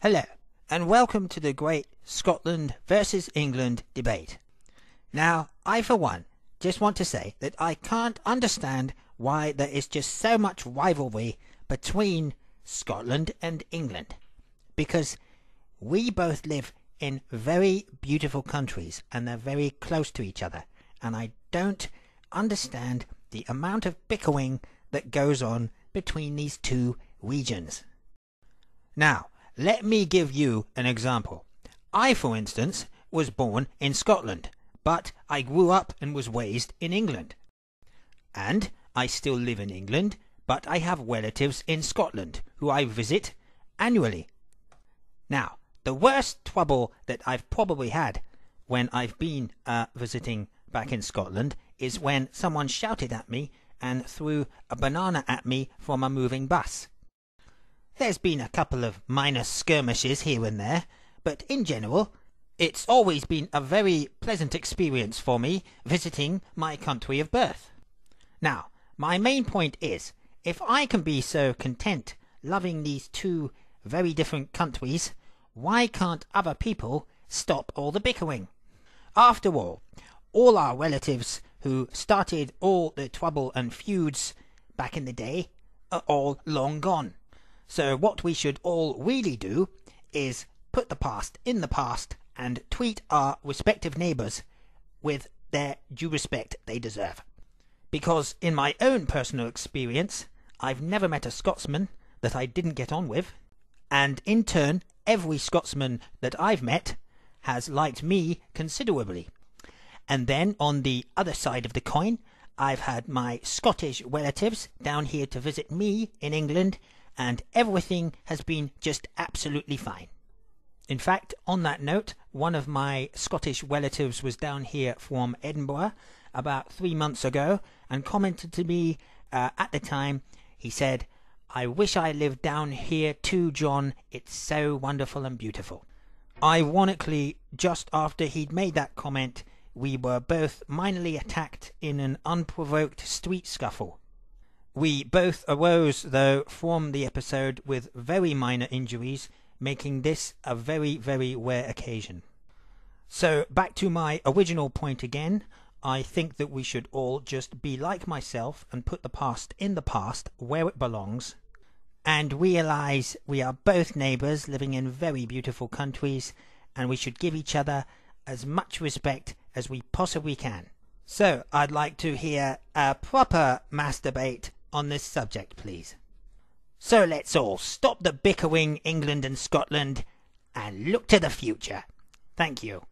Hello, and welcome to the great Scotland versus England debate. Now, I for one just want to say that I can't understand why there is just so much rivalry between Scotland and England, because we both live in very beautiful countries and they're very close to each other, and I don't understand the amount of bickering that goes on between these two regions. Now, let me give you an example. I, for instance, was born in Scotland, but I grew up and was raised in England. And I still live in England, but I have relatives in Scotland who I visit annually. Now, the worst trouble that I've probably had when I've been visiting back in Scotland is when someone shouted at me and threw a banana at me from a moving bus. There's been a couple of minor skirmishes here and there, but in general, it's always been a very pleasant experience for me visiting my country of birth. Now, my main point is, if I can be so content loving these two very different countries, why can't other people stop all the bickering? After all our relatives who started all the trouble and feuds back in the day are all long gone. So what we should all really do is put the past in the past and treat our respective neighbours with their due respect they deserve. Because in my own personal experience, I've never met a Scotsman that I didn't get on with, and in turn, every Scotsman that I've met has liked me considerably. And then on the other side of the coin, I've had my Scottish relatives down here to visit me in England, and everything has been just absolutely fine. In fact, on that note, one of my Scottish relatives was down here from Edinburgh about 3 months ago and commented to me at the time. He said, "I wish I lived down here too, John. It's so wonderful and beautiful." Ironically, just after he'd made that comment, we were both minorly attacked in an unprovoked street scuffle. We both arose, though, from the episode with very minor injuries, making this a very, very rare occasion. So, back to my original point again, I think that we should all just be like myself and put the past in the past where it belongs, and realize we are both neighbours living in very beautiful countries, and we should give each other as much respect as we possibly can. So, I'd like to hear a proper mass debate on this subject, please. So let's all stop the bickering, England and Scotland, and look to the future. Thank you.